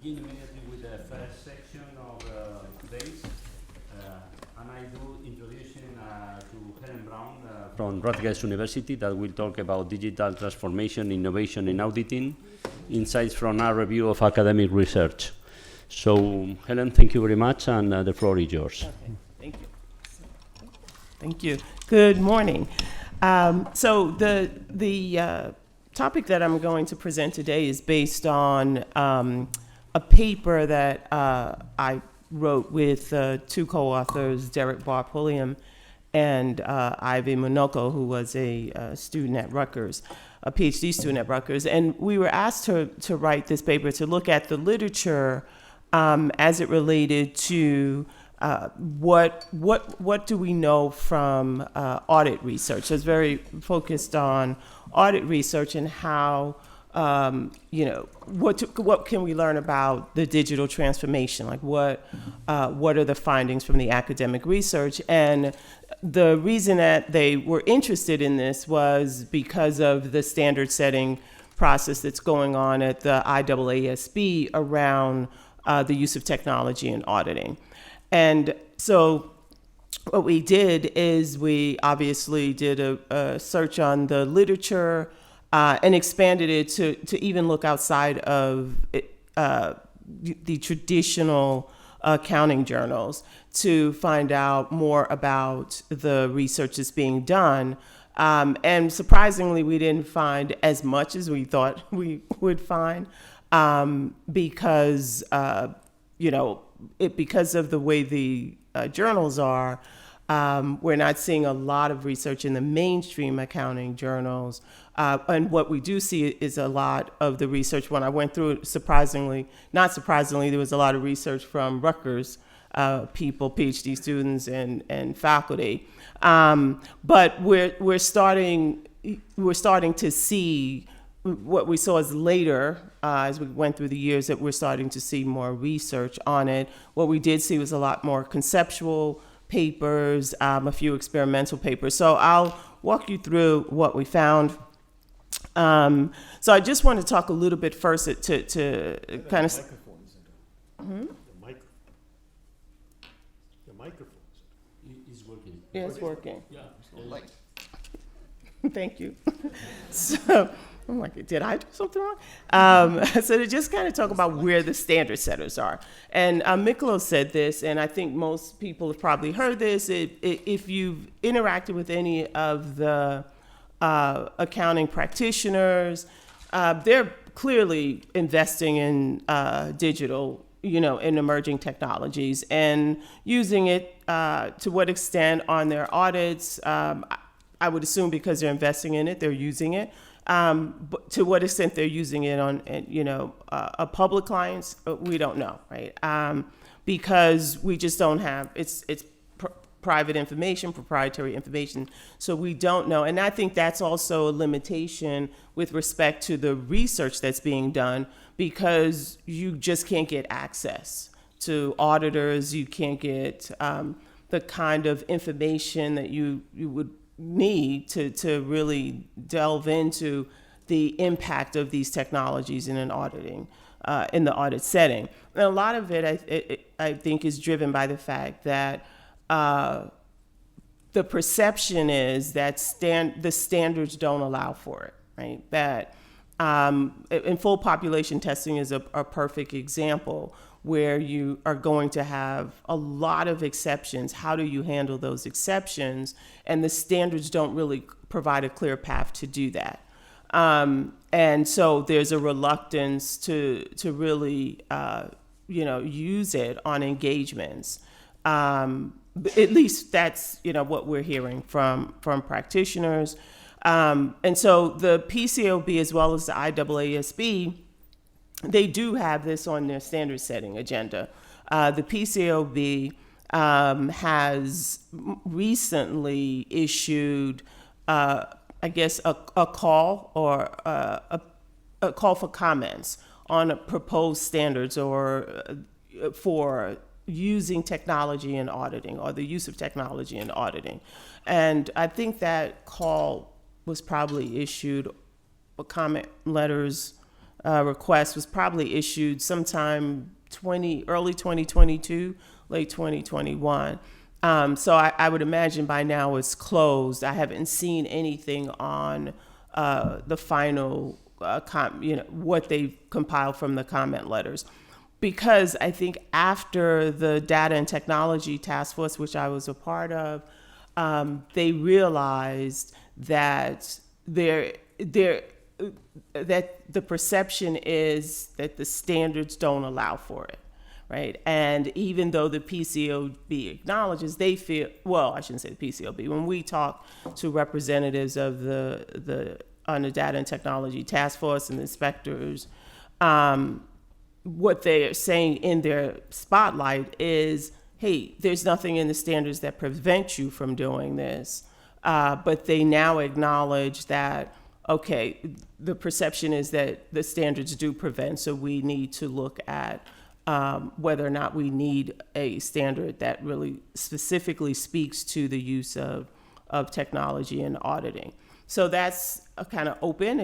begin immediately with the first section of today's, and I do introducing to Helen Brown from Rutgers University that will talk about digital transformation, innovation in auditing, insights from our review of academic research. So, Helen, thank you very much, and the floor is yours. Okay, thank you. Thank you. Good morning. So the topic that I'm going to present today is based on a paper that I wrote with two co-authors, Derek Barr-Pulliam and Ivy Monoko, who was a student at Rutgers, a PhD student at Rutgers. And we were asked to write this paper to look at the literature as it related to what do we know from audit research? So it's very focused on audit research and how, what can we learn about the digital transformation? Like what are the findings from the academic research? And the reason that they were interested in this was because of the standard setting process that's going on at the IAASB around the use of technology in auditing. And so what we did is we obviously did a search on the literature and expanded it to even look outside of the traditional accounting journals to find out more about the research that's being done. And surprisingly, we didn't find as much as we thought we would find because, because of the way the journals are, we're not seeing a lot of research in the mainstream accounting journals. And what we do see is a lot of the research. When I went through it, not surprisingly, there was a lot of research from Rutgers people, PhD students and faculty. But we're starting to see what we saw as later, as we went through the years, that we're starting to see more research on it. What we did see was a lot more conceptual papers, a few experimental papers. So I'll walk you through what we found. So I just want to talk a little bit first to kind of... The microphone is working. Yeah, it's working. Yeah. Thank you. So I'm like, did I do something wrong? So to just kind of talk about where the standard setters are. And Miklos said this, and I think most people have probably heard this. If you've interacted with any of the accounting practitioners, they're clearly investing in digital, in emerging technologies and using it to what extent on their audits. I would assume because they're investing in it, they're using it. But to what extent they're using it on, a public clients, we don't know, right? Because we just don't have, it's private information, proprietary information, so we don't know. And I think that's also a limitation with respect to the research that's being done, because you just can't get access to auditors. You can't get the kind of information that you would need to really delve into the impact of these technologies in an auditing, in the audit setting. And a lot of it, I think, is driven by the fact that the perception is that the standards don't allow for it, right? That in full population testing is a perfect example where you are going to have a lot of exceptions. How do you handle those exceptions? And the standards don't really provide a clear path to do that. And so there's a reluctance to really, use it on engagements. At least that's, what we're hearing from practitioners. And so the PCAOB as well as the IAASB, they do have this on their standard setting agenda. The PCAOB has recently issued, a call or a call for comments on proposed standards or for using technology in auditing, or the use of technology in auditing. And I think that call was probably issued, comment letters, request was probably issued sometime early 2022, late 2021. So I would imagine by now it's closed. I haven't seen anything on the final, what they've compiled from the comment letters. Because I think after the Data and Technology Task Force, which I was a part of, they realized that that the perception is that the standards don't allow for it, right? And even though the PCAOB acknowledges, they feel, well, I shouldn't say the PCAOB, when we talk to representatives of on the Data and Technology Task Force and the inspectors, what they're saying in their spotlight is, hey, there's nothing in the standards that prevents you from doing this. But they now acknowledge that, okay, the perception is that the standards do prevent, so we need to look at whether or not we need a standard that really specifically speaks to the use of technology in auditing. So that's kind of open.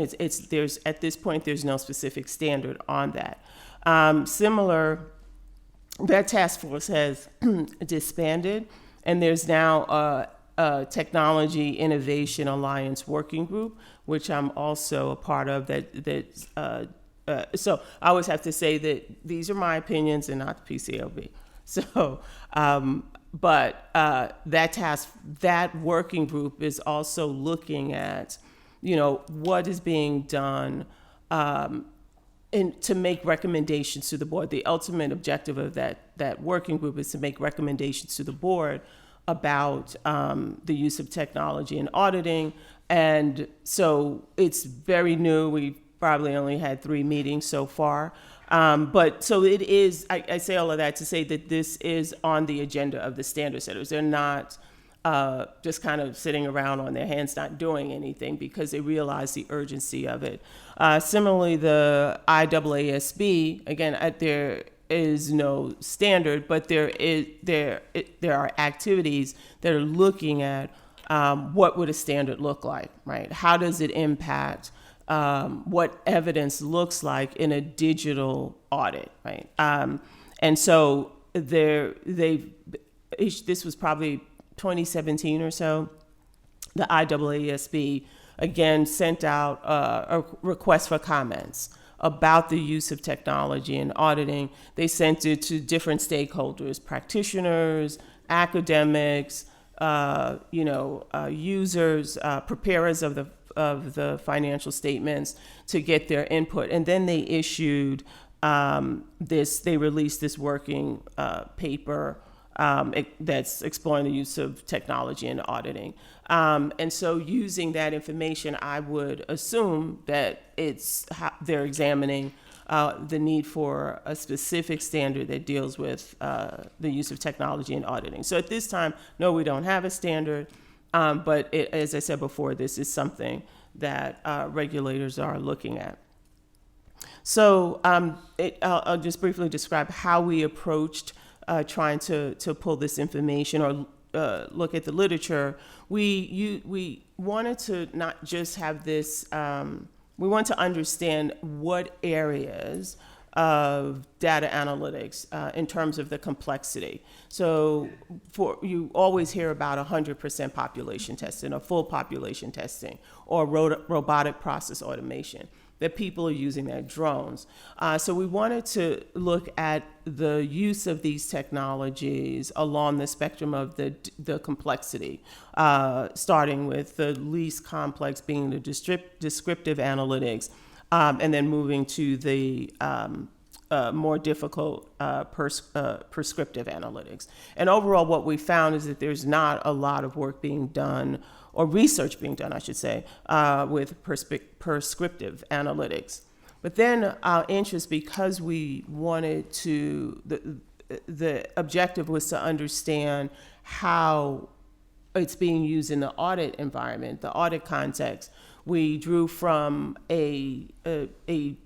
There's at this point, there's no specific standard on that. That task force has disbanded, and there's now a Technology Innovation Alliance Working Group, which I'm also a part of. So I always have to say that these are my opinions and not the PCAOB. So, but that working group is also looking at, what is being done to make recommendations to the board. The ultimate objective of that working group is to make recommendations to the board about the use of technology in auditing. And so it's very new. We've probably only had 3 meetings so far. But so it is, I say all of that to say that this is on the agenda of the standard setters. They're not just kind of sitting around on their hands not doing anything, because they realize the urgency of it. Similarly, the IAASB, again, there is no standard, but there are activities that are looking at what would a standard look like, right? How does it impact what evidence looks like in a digital audit, right? And so this was probably 2017 or so. The IAASB again sent out a request for comments about the use of technology in auditing. They sent it to different stakeholders, practitioners, academics, users, preparers of the financial statements, to get their input. And then they issued they released this working paper that's exploring the use of technology in auditing. And so using that information, I would assume that they're examining the need for a specific standard that deals with the use of technology in auditing. So at this time, no, we don't have a standard, but as I said before, this is something that regulators are looking at. So I'll just briefly describe how we approached trying to pull this information or look at the literature. We wanted to not just have this, we want to understand what areas of data analytics in terms of the complexity. So you always hear about 100% population testing or full population testing or robotic process automation, that people are using their drones. So we wanted to look at the use of these technologies along the spectrum of the complexity, starting with the least complex being the descriptive analytics, and then moving to the more difficult prescriptive analytics. And overall, what we found is that there's not a lot of work being done, or research being done, I should say, with prescriptive analytics. But then our interest, because we wanted to, the objective was to understand how it's being used in the audit environment, the audit context. We drew from a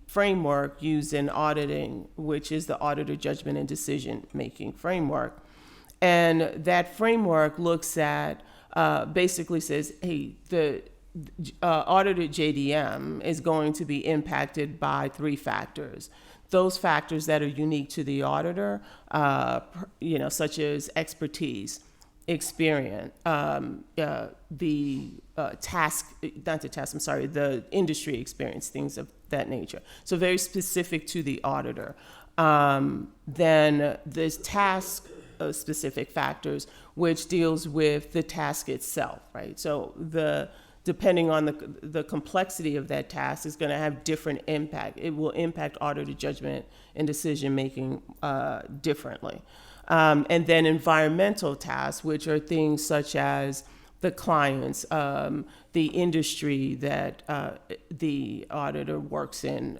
framework used in auditing, which is the auditor judgment and decision-making framework. And that framework looks at, basically says, hey, audited JDM is going to be impacted by three factors. Those factors that are unique to the auditor, such as expertise, experience, the the industry experience, things of that nature. So very specific to the auditor. Then there's task specific factors, which deals with the task itself, right? So depending on the complexity of that task is going to have different impact. It will impact auditor judgment and decision making differently. And then environmental tasks, which are things such as the clients, the industry that the auditor works in,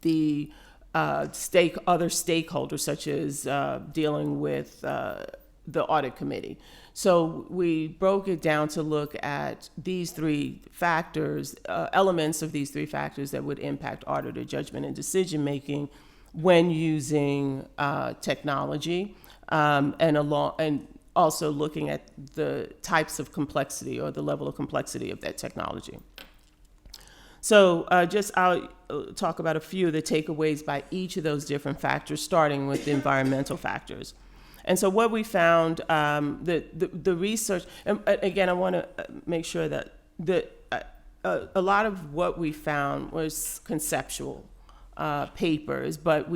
the other stakeholders, such as dealing with the audit committee. So we broke it down to look at these three factors, elements of these three factors that would impact auditor judgment and decision making when using technology, and also looking at the types of complexity or the level of complexity of that technology. So I'll talk about a few of the takeaways by each of those different factors, starting with the environmental factors. And so what we found, the research, and again, I want to make sure that a lot of what we found was conceptual papers, but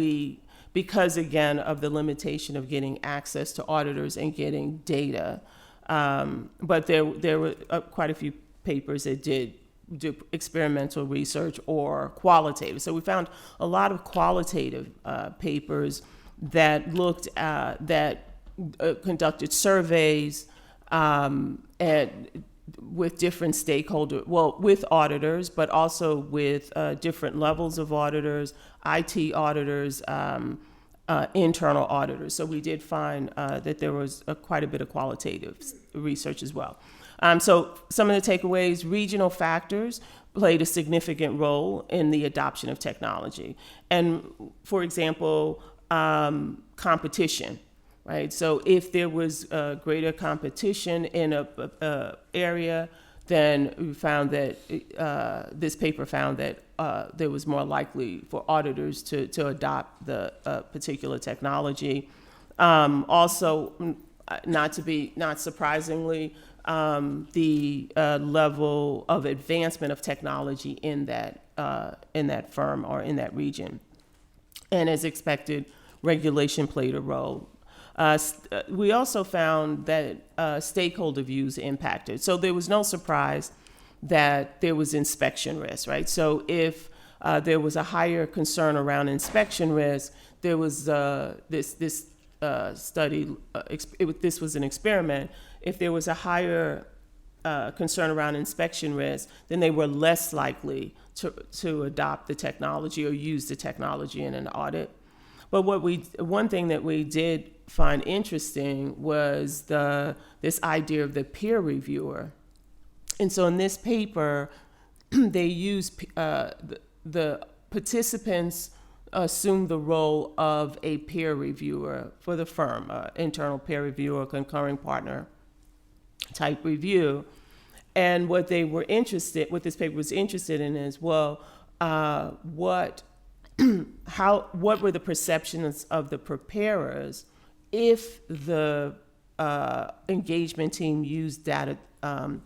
because again of the limitation of getting access to auditors and getting data, but there were quite a few papers that did do experimental research or qualitative. So we found a lot of qualitative papers that looked conducted surveys and with different stakeholders, with auditors, but also with different levels of auditors, IT auditors, internal auditors. So we did find that there was quite a bit of qualitative research as well. So some of the takeaways: regional factors played a significant role in the adoption of technology. And for example, competition, right? So if there was greater competition in a area, then we found that this paper found that there was more likely for auditors to adopt the particular technology. Also, not surprisingly, the level of advancement of technology in that firm or in that region. And as expected, regulation played a role. We also found that stakeholder views impacted. So there was no surprise that there was inspection risk, right? So if there was a higher concern around inspection risk, there was this study, this was an experiment. If there was a higher concern around inspection risk, then they were less likely to adopt the technology or use the technology in an audit. But one thing that we did find interesting was this idea of the peer reviewer. And so in this paper, they used the participants assumed the role of a peer reviewer for the firm, internal peer reviewer, concurring partner type review. And what this paper was interested in is, well, what were the perceptions of the preparers if the engagement team used audit data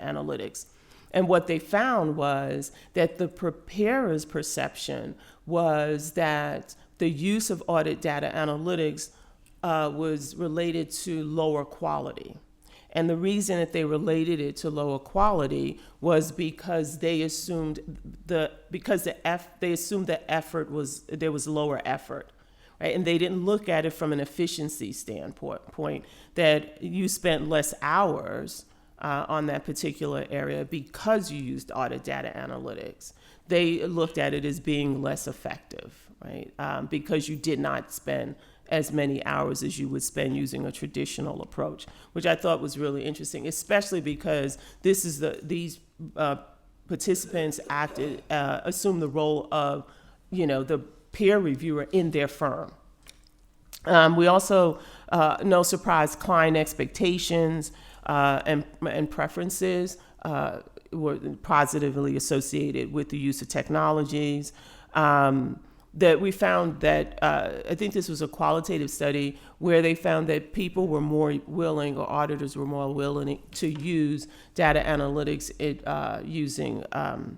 analytics? And what they found was that the preparer's perception was that the use of audit data analytics was related to lower quality. And the reason that they related it to lower quality was because they assumed there was lower effort, right? And they didn't look at it from an efficiency standpoint, that you spent less hours on that particular area because you used audit data analytics. They looked at it as being less effective, right? Because you did not spend as many hours as you would spend using a traditional approach, which I thought was really interesting, especially because these participants assumed the role of, the peer reviewer in their firm. We also, no surprise, client expectations and preferences were positively associated with the use of technologies. That we found that, I think this was a qualitative study where they found that people were more willing, or auditors were more willing to use data analytics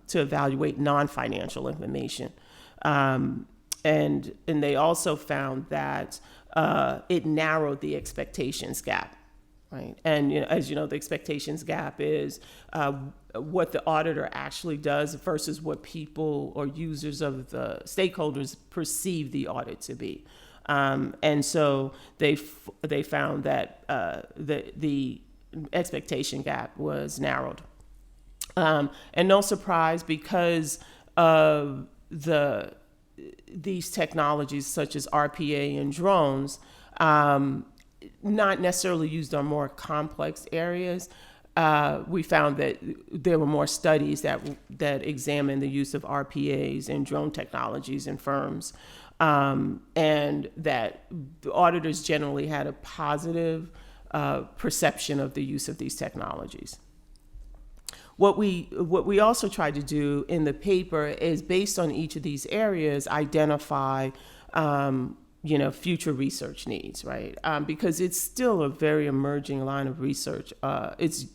to evaluate non-financial information. And they also found that it narrowed the expectations gap. Right. And as you know, the expectations gap is what the auditor actually does versus what people or users of the stakeholders perceive the audit to be. And so they found that the expectation gap was narrowed. And no surprise, because of these technologies such as RPA and drones, not necessarily used on more complex areas. We found that there were more studies that examined the use of RPAs and drone technologies in firms, and that the auditors generally had a positive perception of the use of these technologies. What we also tried to do in the paper is, based on each of these areas, identify future research needs, right? Because it's still a very emerging line of research. It's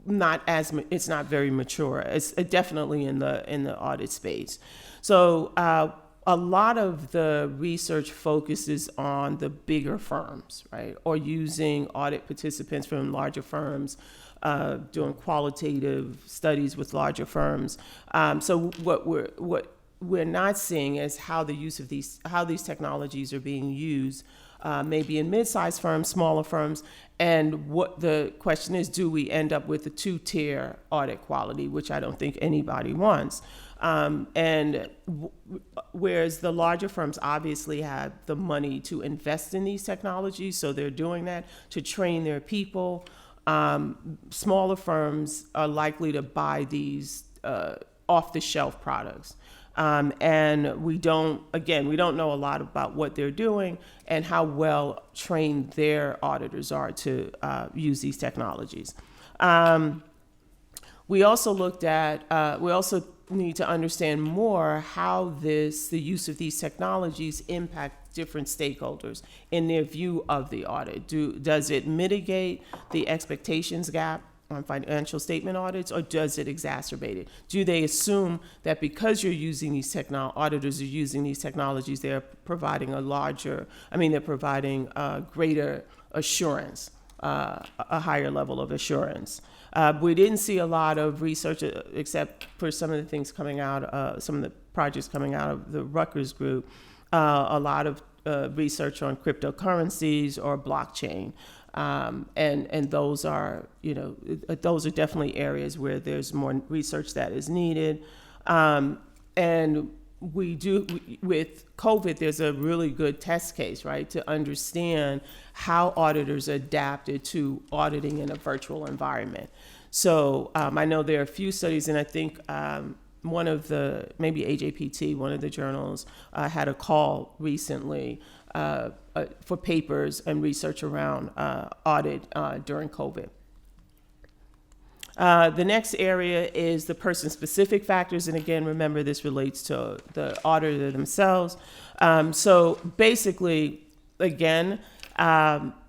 not very mature. It's definitely in the audit space. So a lot of the research focuses on the bigger firms, right? Or using audit participants from larger firms, doing qualitative studies with larger firms. So what we're not seeing is how these technologies are being used, maybe in mid-sized firms, smaller firms, and what the question is: do we end up with a two-tier audit quality, which I don't think anybody wants? Whereas the larger firms obviously have the money to invest in these technologies, so they're doing that to train their people. Smaller firms are likely to buy these off-the-shelf products. And we don't know a lot about what they're doing and how well trained their auditors are to use these technologies. We also need to understand more how the use of these technologies impact different stakeholders in their view of the audit. Does it mitigate the expectations gap on financial statement audits, or does it exacerbate it? Do they assume that because you're using these auditors are using these technologies, they're providing greater assurance, a higher level of assurance? We didn't see a lot of research, except for some of the things coming out, some of the projects coming out of the Rutgers group, a lot of research on cryptocurrencies or blockchain. And those are definitely areas where there's more research that is needed. And with COVID, there's a really good test case, right, to understand how auditors adapted to auditing in a virtual environment. So I know there are a few studies, and I think maybe AJPT, one of the journals, had a call recently for papers and research around audit during COVID. The next area is the person-specific factors, and again, remember, this relates to the auditor themselves. So basically, again,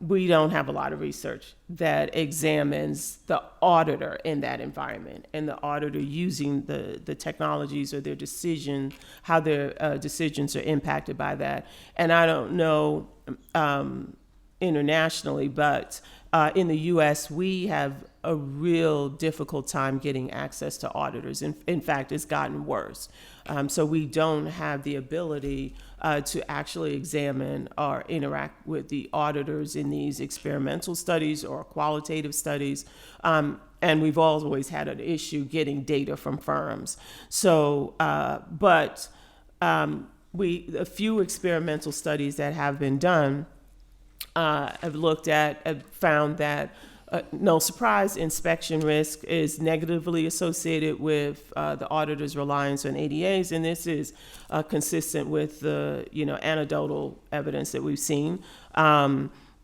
we don't have a lot of research that examines the auditor in that environment and the auditor using the technologies or how their decisions are impacted by that. And I don't know internationally, but in the U.S., we have a real difficult time getting access to auditors. In fact, it's gotten worse. So we don't have the ability to actually examine or interact with the auditors in these experimental studies or qualitative studies. And we've always had an issue getting data from firms. So, but a few experimental studies that have been done have found that, no surprise, inspection risk is negatively associated with the auditor's reliance on ADAs, and this is consistent with the anecdotal evidence that we've seen.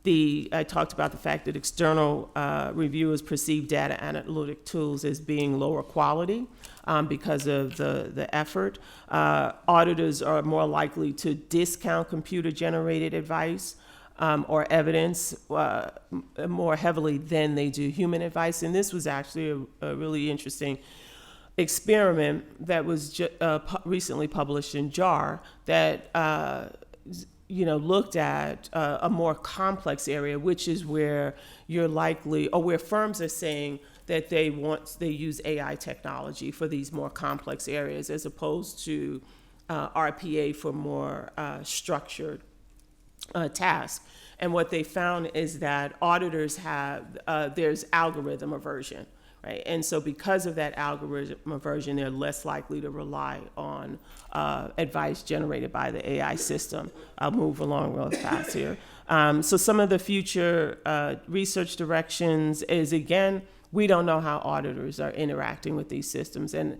I talked about the fact that external reviewers perceive data analytic tools as being lower quality because of the effort. Auditors are more likely to discount computer-generated advice or evidence more heavily than they do human advice. And this was actually a really interesting experiment that was recently published in JAR that looked at a more complex area, which is where you're likely, or where firms are saying that they use AI technology for these more complex areas as opposed to RPA for more structured tasks. And what they found is that auditors there's algorithm aversion. Right? And so because of that algorithm aversion, they're less likely to rely on advice generated by the AI system. I'll move along real fast here. So some of the future research directions is, again, we don't know how auditors are interacting with these systems. And,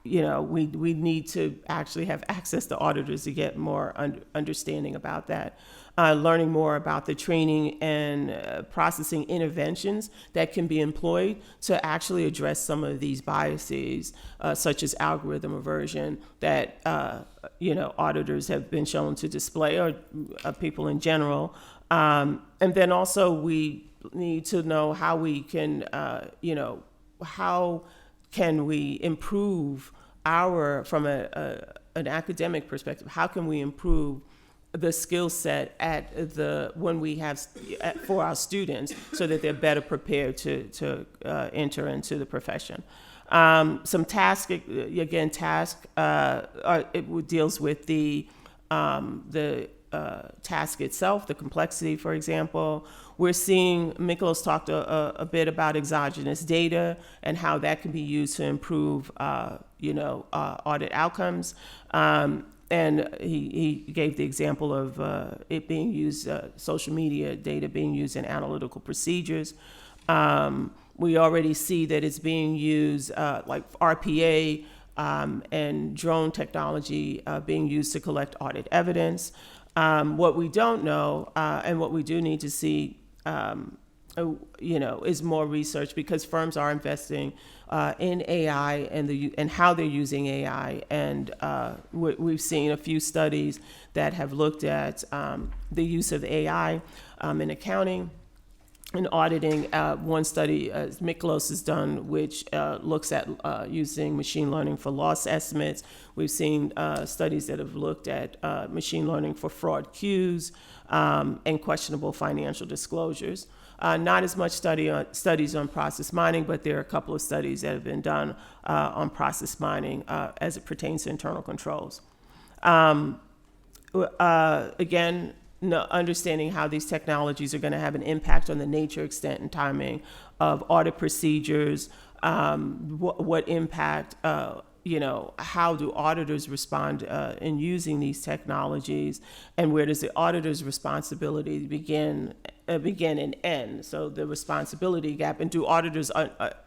we need to actually have access to auditors to get more understanding about that. Learning more about the training and processing interventions that can be employed to actually address some of these biases, such as algorithm aversion that, auditors have been shown to display, or people in general. And then also we need to know how we can, how can we improve from an academic perspective, how can we improve the skill set for our students so that they're better prepared to enter into the profession. Some task deals with the task itself, the complexity, for example. We're seeing, Miklos talked a bit about exogenous data and how that can be used to improve, audit outcomes. And he gave the example of it being used, social media data being used in analytical procedures. We already see that it's being used, like RPA and drone technology being used to collect audit evidence. What we don't know, and what we do need to see, is more research, because firms are investing in AI and how they're using AI. And we've seen a few studies that have looked at the use of AI in accounting and auditing. One study Miklos has done, which looks at using machine learning for loss estimates. We've seen studies that have looked at machine learning for fraud cues and questionable financial disclosures. Not as much studies on process mining, but there are a couple of studies that have been done on process mining as it pertains to internal controls. Again, understanding how these technologies are going to have an impact on the nature, extent, and timing of audit procedures, what impact, how do auditors respond in using these technologies, and where does the auditor's responsibility begin and end? So the responsibility gap, and do auditors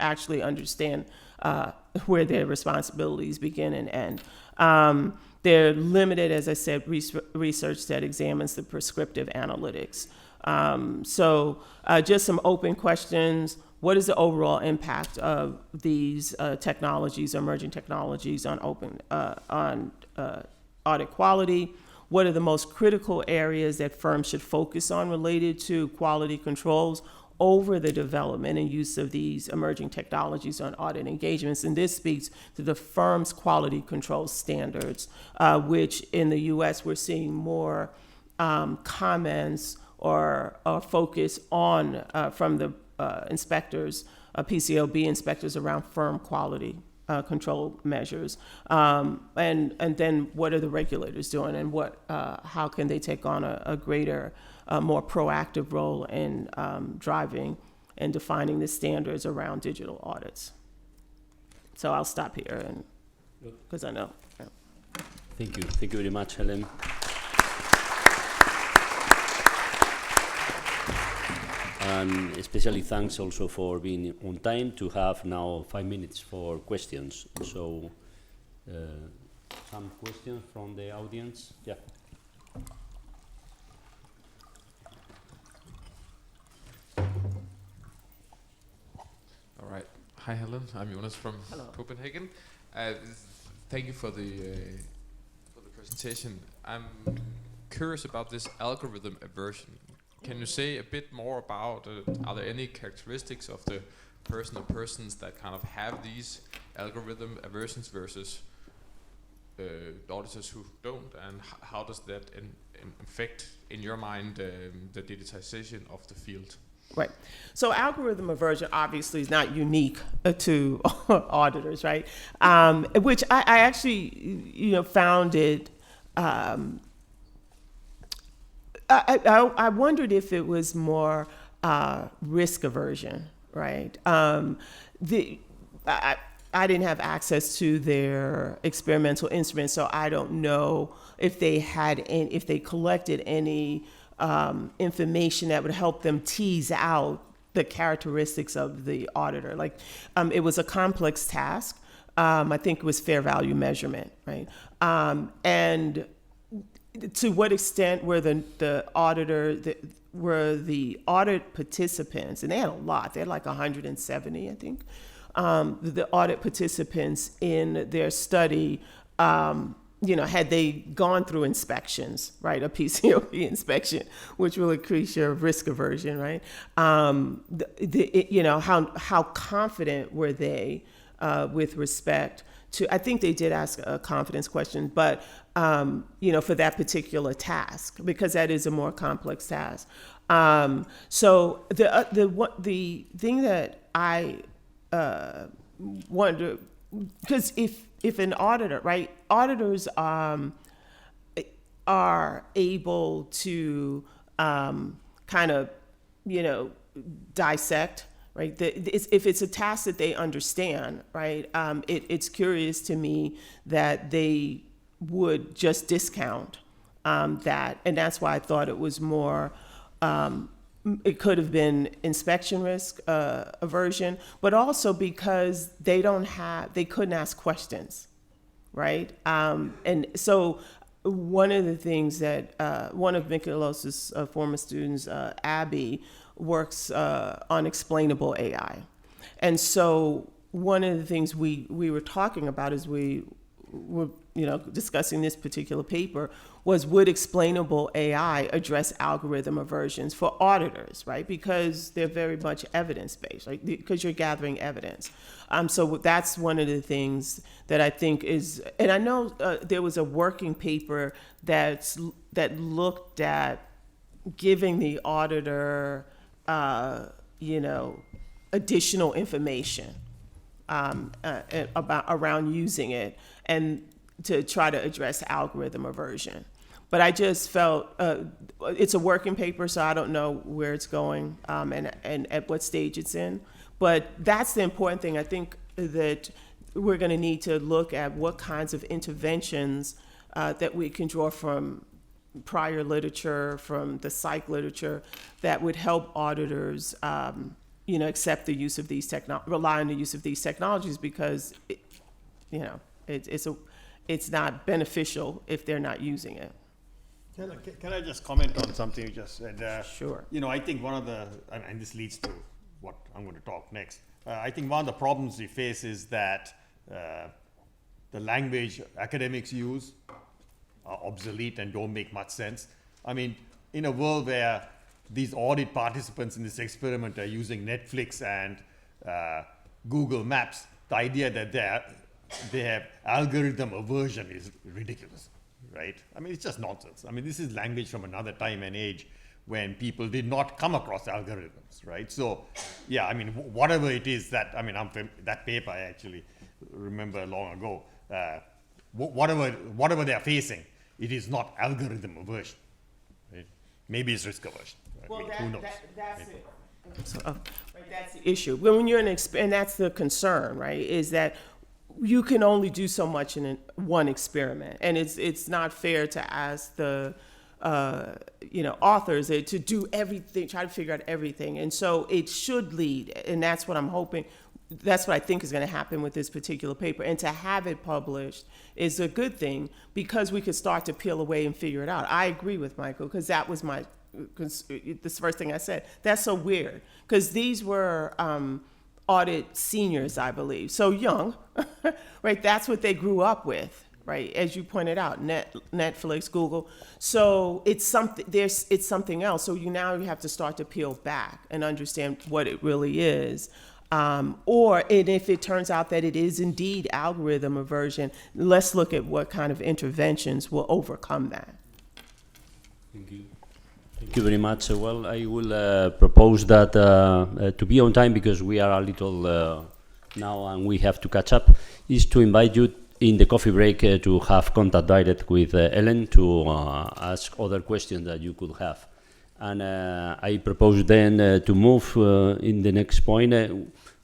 actually understand where their responsibilities begin and end? They're limited, as I said, research that examines the prescriptive analytics. So just some open questions. What is the overall impact of these technologies, emerging technologies, on audit quality? What are the most critical areas that firms should focus on related to quality controls over the development and use of these emerging technologies on audit engagements? And this speaks to the firm's quality control standards, which in the US we're seeing more comments or focus on from the inspectors, PCLB inspectors, around firm quality control measures. And then what are the regulators doing, and how can they take on a greater, more proactive role in driving and defining the standards around digital audits? So I'll stop here, because I know. Yeah. Thank you. Thank you very much, Helen. And especially thanks also for being on time to have now 5 minutes for questions. So some questions from the audience. Yeah. Hi, Helen. I'm Jonas from Hello. Copenhagen. Thank you for the presentation. I'm curious about this algorithm aversion. Can you say a bit more about, are there any characteristics of the person or persons that kind of have these algorithm aversions versus the auditors who don't, and how does that affect, in your mind, the digitization of the field? Right. So algorithm aversion obviously is not unique to auditors, right? Which I actually, found it. I wondered if it was more risk aversion, right? I didn't have access to their experimental instruments, so I don't know if they if they collected any information that would help them tease out the characteristics of the auditor. Like, it was a complex task. I think it was fair value measurement, right? And to what extent were the audit participants, and they had a lot, they had like 170, I think, the audit participants in their study, had they gone through inspections, right, a PCOP inspection, which will increase your risk aversion, right? How confident were they with respect to, I think they did ask a confidence question, but, for that particular task, because that is a more complex task. So the thing that I wonder, because if an auditor, right, auditors are able to kind of, dissect, right? If it's a task that they understand, right, it's curious to me that they would just discount that. And that's why I thought it was more, it could have been inspection risk aversion, but also because they couldn't ask questions, right? And so one of the things that one of Mikelos's former students, Abby, works on explainable AI. And so one of the things we were talking about as we were discussing this particular paper was, would explainable AI address algorithm aversions for auditors, right? Because they're very much evidence-based, right? Because you're gathering evidence. So that's one of the things that I think is, and I know there was a working paper that looked at giving the auditor, additional information around using it, and to try to address algorithm aversion. But I just felt it's a working paper, so I don't know where it's going and at what stage it's in. But that's the important thing. I think that we're going to need to look at what kinds of interventions that we can draw from prior literature, from the psych literature, that would help auditors, accept the use of these rely on the use of these technologies, because it's not beneficial if they're not using it. Can I just comment on something you just said? Sure. I think one of the, and this leads to what I'm going to talk next. I think one of the problems we face is that the language academics use are obsolete and don't make much sense. I mean, in a world where these audit participants in this experiment are using Netflix and Google Maps, the idea that they have algorithm aversion is ridiculous, right? I mean, it's just nonsense. I mean, this is language from another time and age when people did not come across algorithms, right? So, yeah, I mean, whatever it is that, I mean, that paper I actually remember long ago, whatever they are facing, it is not algorithm aversion, right? Maybe it's risk aversion. Well, who knows? that's it. So, right, that's the issue. When you're and that's the concern, right? Is that you can only do so much in one experiment, and it's not fair to ask the authors to do everything, try to figure out everything, and so it should lead, and that's what I'm hoping. That's what I think is going to happen with this particular paper, and to have it published is a good thing, because we could start to peel away and figure it out. I agree with Michael, because that was this first thing I said. That's so weird, because these were audit seniors, I believe, so young, right? That's what they grew up with, right? As you pointed out, Netflix, Google. So it's something else. So you have to start to peel back and understand what it really is. And if it turns out that it is indeed algorithm aversion, let's look at what kind of interventions will overcome that. Thank you. Thank you very much. Well, I will propose that to be on time, because we are a little now and we have to catch up, is to invite you in the coffee break to have contact direct with Helen to ask other questions that you could have. And I propose then to move in the next point.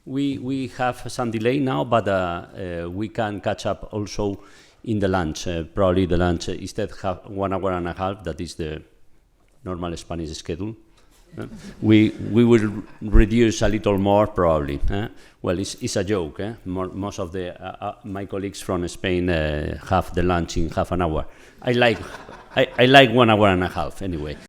We have some delay now, but we can catch up also in the lunch. Probably the lunch instead have 1 hour and a half. That is the normal Spanish schedule. We will reduce a little more probably. Well, it's a joke. Most of my colleagues from Spain have the lunch in half an hour. I like 1 hour and a half anyway.